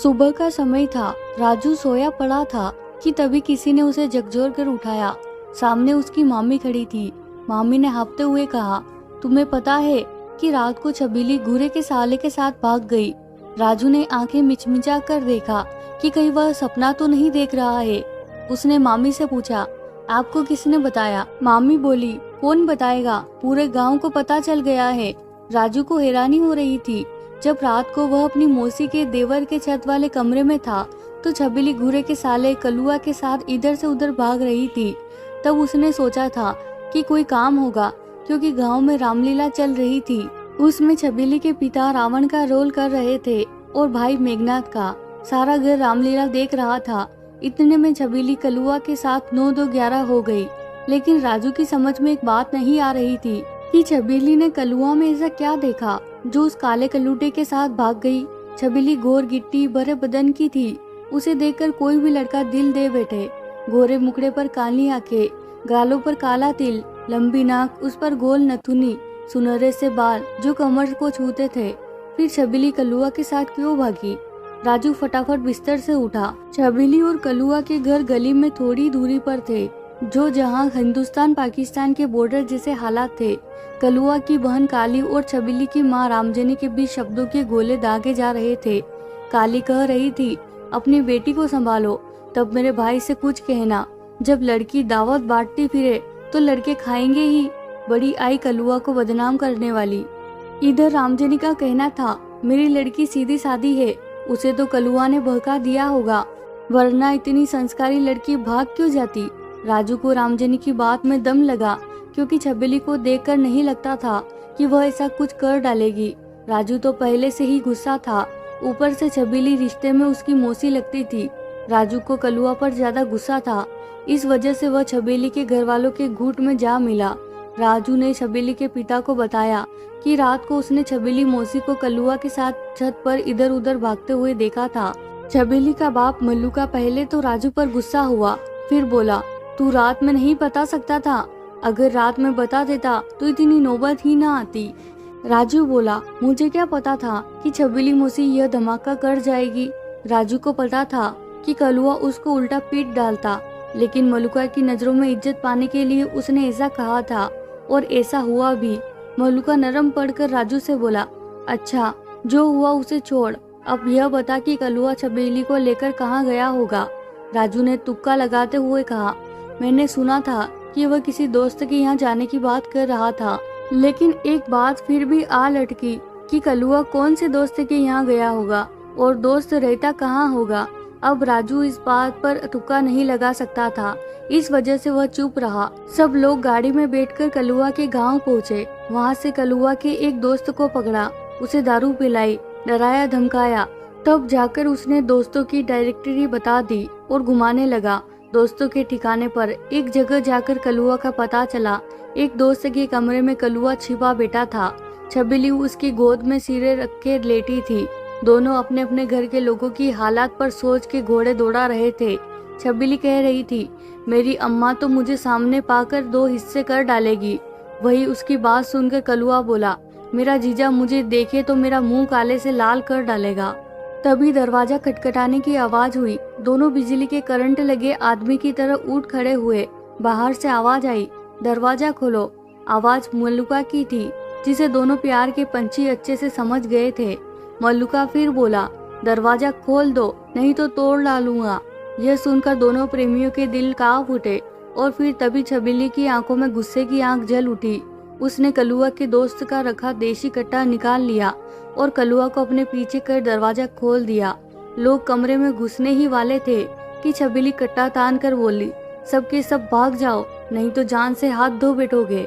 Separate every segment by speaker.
Speaker 1: सुबह का समय था। राजू सोया पड़ा था कि तभी किसी ने उसे झकझोर कर उठाया। सामने उसकी मामी खड़ी थी। मामी ने हाँफते हुए कहा, तुम्हें पता है कि रात को छबीली घूरे के साले के साथ भाग गई। राजू ने आंखें मिचमिचा कर देखा कि कहीं वह सपना तो नहीं देख रहा है। उसने मामी से पूछा, आपको किसने बताया? मामी बोली, कौन बताएगा, पूरे गांव को पता चल गया है। राजू को हैरानी हो रही थी। जब रात को वह अपनी मौसी के देवर के छत वाले कमरे में था तो छबीली घूरे के साले कलुआ के साथ इधर से उधर भाग रही थी। तब उसने सोचा था कि कोई काम होगा, क्योंकि गांव में रामलीला चल रही थी। उसमें छबीली के पिता रावण का रोल कर रहे थे और भाई मेघनाथ का। सारा घर रामलीला देख रहा था। इतने में छबीली कलुआ के साथ 9-2-11 हो गई। लेकिन राजू की समझ में एक बात नहीं आ रही थी कि छबीली ने कलुआ में ऐसा क्या देखा जो उस काले कलूटे के साथ भाग गई। छबीली गोर गिट्टी भरे बदन की थी। उसे देखकर कोई भी लड़का दिल दे बैठे। गोरे मुखड़े पर काली आंखें, गालों पर काला तिल, लंबी नाक, उस पर गोल नथुनी, सुनहरे से बाल जो कमर को छूते थे। फिर छबीली कलुआ के साथ क्यों भागी? राजू फटाफट बिस्तर से उठा। छबीली और कलुआ के घर गली में थोड़ी दूरी पर थे, जो जहां हिंदुस्तान पाकिस्तान के बॉर्डर जैसे हालात थे। कलुआ की बहन काली और छबीली की मां रामजनी के बीच शब्दों के गोले दागे जा रहे थे। काली कह रही थी, अपनी बेटी को संभालो, तब मेरे भाई से कुछ कहना। जब लड़की दावत बांटती फिरे तो लड़के खाएंगे ही। बड़ी आई कलुआ को बदनाम करने वाली। इधर रामजनी का कहना था, मेरी लड़की सीधी सादी है, उसे तो कलुआ ने बहका दिया होगा, वरना इतनी संस्कारी लड़की भाग क्यों जाती। राजू को रामजनी की बात में दम लगा, क्योंकि छबीली को देखकर नहीं लगता था कि वह ऐसा कुछ कर डालेगी। राजू तो पहले से ही गुस्सा था, ऊपर से छबीली रिश्ते में उसकी मौसी लगती थी। राजू को कलुआ पर ज्यादा गुस्सा था, इस वजह से वह छबीली के घर वालों के घूट में जा मिला। राजू ने छबीली के पिता को बताया कि रात को उसने छबीली मौसी को कलुआ के साथ छत पर इधर उधर भागते हुए देखा था। छबीली का बाप मल्लू का पहले तो राजू पर गुस्सा हुआ, फिर बोला, तू रात में नहीं बता सकता था? अगर रात में बता देता तो इतनी नौबत ही ना आती। राजू बोला, मुझे क्या पता था कि छबीली मौसी यह धमाका कर जाएगी। राजू को पता था कि कलुआ उसको उल्टा पीट डालता, लेकिन मलुका की नजरों में इज्जत पाने के लिए उसने ऐसा कहा था, और ऐसा हुआ भी। मलुका नरम पड़कर राजू से बोला, अच्छा जो हुआ उसे छोड़, अब यह बता कि कलुआ छबीली को लेकर कहाँ गया होगा। राजू ने तुक्का लगाते हुए कहा, मैंने सुना था कि वह किसी दोस्त के यहाँ जाने की बात कर रहा था, लेकिन एक बात फिर भी आ लटकी कि कलुआ कौन से दोस्त के यहाँ गया होगा और दोस्त रहता कहाँ होगा। अब राजू इस बात पर तुक्का नहीं लगा सकता था, इस वजह से वह चुप रहा। सब लोग गाड़ी में बैठकर कलुआ के गांव पहुँचे। वहाँ से कलुआ के एक दोस्त को पकड़ा, उसे दारू पिलाई, डराया धमकाया। तब जाकर उसने दोस्तों की डायरेक्टरी बता दी और घुमाने लगा। दोस्तों के ठिकाने पर एक जगह जाकर कलुआ का पता चला। एक दोस्त के कमरे में कलुआ छिपा बैठा था। छबीली उसकी गोद में सिरे रख के लेटी थी। दोनों अपने अपने घर के लोगों की हालात पर सोच के घोड़े दौड़ा रहे थे। छबीली कह रही थी, मेरी अम्मा तो मुझे सामने पाकर 2 हिस्से कर डालेगी। वही उसकी बात सुनकर कलुआ बोला, मेरा जीजा मुझे देखे तो मेरा मुंह काले से लाल कर डालेगा। तभी दरवाजा खटखटाने की आवाज हुई। दोनों बिजली के करंट लगे आदमी की तरह उठ खड़े हुए। बाहर से आवाज आई, दरवाजा खोलो। आवाज मल्लुका की थी, जिसे दोनों प्यार के पंछी अच्छे से समझ गए थे। मल्लुका फिर बोला, दरवाजा खोल दो, नहीं तो तोड़ डालूंगा। यह सुनकर दोनों प्रेमियों के दिल कांप उठे, और फिर तभी छबीली की आंखों में गुस्से की आंख जल उठी। उसने कलुआ के दोस्त का रखा देशी कट्टा निकाल लिया और कलुआ को अपने पीछे कर दरवाजा खोल दिया। लोग कमरे में घुसने ही वाले थे कि छबीली कट्टा तान कर बोली, सबके सब भाग जाओ, नहीं तो जान से हाथ धो बैठोगे।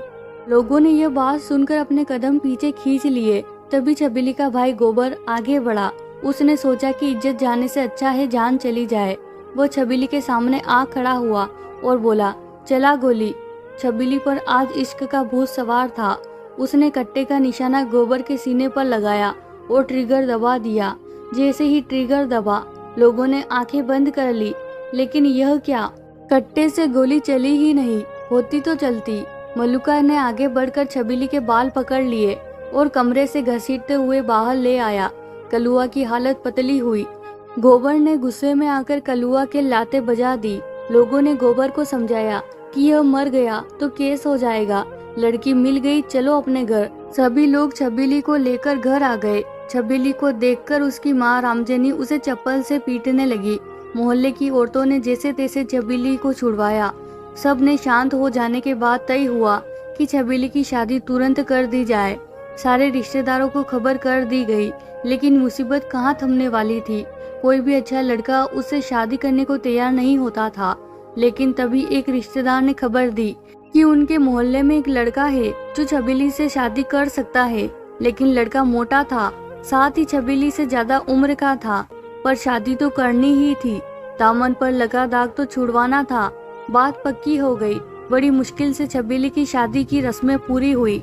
Speaker 1: लोगों ने यह बात सुनकर अपने कदम पीछे खींच लिए। तभी छबीली का भाई गोबर आगे बढ़ा। उसने सोचा कि इज्जत जाने से अच्छा है जान चली जाए। वो छबीली के सामने आ खड़ा हुआ और बोला, चला गोली। छबीली पर आज इश्क का भूत सवार था। उसने कट्टे का निशाना गोबर के सीने पर लगाया और ट्रिगर दबा दिया। जैसे ही ट्रिगर दबा, लोगों ने आंखें बंद कर ली। लेकिन यह क्या, कट्टे से गोली चली ही नहीं। होती तो चलती। मल्लुका ने आगे बढ़कर छबीली के बाल पकड़ लिए और कमरे से घसीटते हुए बाहर ले आया। कलुआ की हालत पतली हुई। गोबर ने गुस्से में आकर कलुआ के लाते बजा दी। लोगों ने गोबर को समझाया कि यह मर गया तो केस हो जाएगा, लड़की मिल गई, चलो अपने घर। सभी लोग छबीली को लेकर घर आ गए। छबीली को देखकर उसकी माँ रामजनी उसे चप्पल से पीटने लगी। मोहल्ले की औरतों ने जैसे तैसे छबीली को छुड़वाया। सब ने शांत हो जाने के बाद तय हुआ कि छबीली की शादी तुरंत कर दी जाए। सारे रिश्तेदारों को खबर कर दी गई, लेकिन मुसीबत कहाँ थमने वाली थी। कोई भी अच्छा लड़का उससे शादी करने को तैयार नहीं होता था। लेकिन तभी एक रिश्तेदार ने खबर दी कि उनके मोहल्ले में एक लड़का है जो छबीली से शादी कर सकता है। लेकिन लड़का मोटा था, साथ ही छबीली से ज्यादा उम्र का था, पर शादी तो करनी ही थी। दामन पर लगा दाग तो छुड़वाना था। बात पक्की हो गई। बड़ी मुश्किल से छबीली की शादी की रस्में पूरी हुई।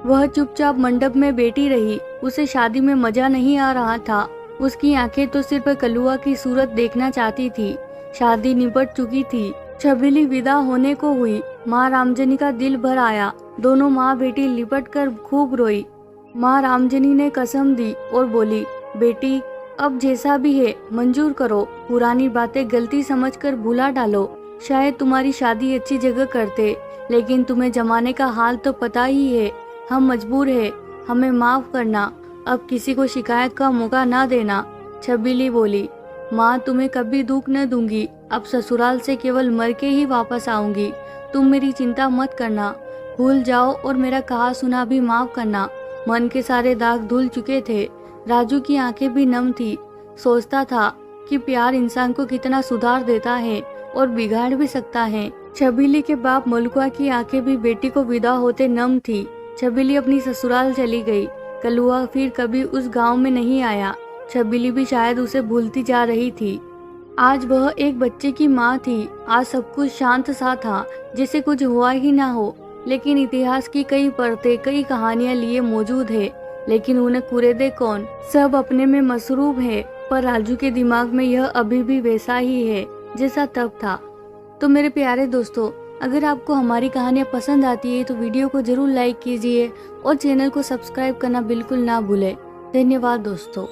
Speaker 1: वह चुपचाप मंडप में बैठी रही। उसे शादी में मजा नहीं आ रहा था। उसकी आंखें तो सिर्फ कलुआ की सूरत देखना चाहती थी। शादी निपट चुकी थी। छबीली विदा होने को हुई। माँ रामजनी का दिल भर आया। दोनों माँ बेटी लिपट कर खूब रोई। माँ रामजनी ने कसम दी और बोली, बेटी अब जैसा भी है मंजूर करो। पुरानी बातें गलती समझकर भुला डालो। शायद तुम्हारी शादी अच्छी जगह करते, लेकिन तुम्हें जमाने का हाल तो पता ही है। हम मजबूर है, हमें माफ करना। अब किसी को शिकायत का मौका ना देना। छबीली बोली, माँ तुम्हें कभी दुख न दूंगी। अब ससुराल से केवल मर के ही वापस आऊंगी। तुम मेरी चिंता मत करना। भूल जाओ और मेरा कहा सुना भी माफ करना। मन के सारे दाग धुल चुके थे। राजू की आंखें भी नम थी। सोचता था कि प्यार इंसान को कितना सुधार देता है और बिगाड़ भी सकता है। छबीली के बाप मलुआ की आंखें भी बेटी को विदा होते नम थी। छबीली अपनी ससुराल चली गई। कलुआ फिर कभी उस गांव में नहीं आया। छबीली भी शायद उसे भूलती जा रही थी। आज वह एक बच्चे की माँ थी। आज सब कुछ शांत सा था, जैसे कुछ हुआ ही ना हो। लेकिन इतिहास की कई परतें, कई कहानियां लिए मौजूद है, लेकिन उन्हें कुरेदे कौन। सब अपने में मसरूफ है, पर राजू के दिमाग में यह अभी भी वैसा ही है जैसा तब था। तो मेरे प्यारे दोस्तों, अगर आपको हमारी कहानियाँ पसंद आती है तो वीडियो को जरूर लाइक कीजिए और चैनल को सब्सक्राइब करना बिल्कुल ना भूलें। धन्यवाद दोस्तों।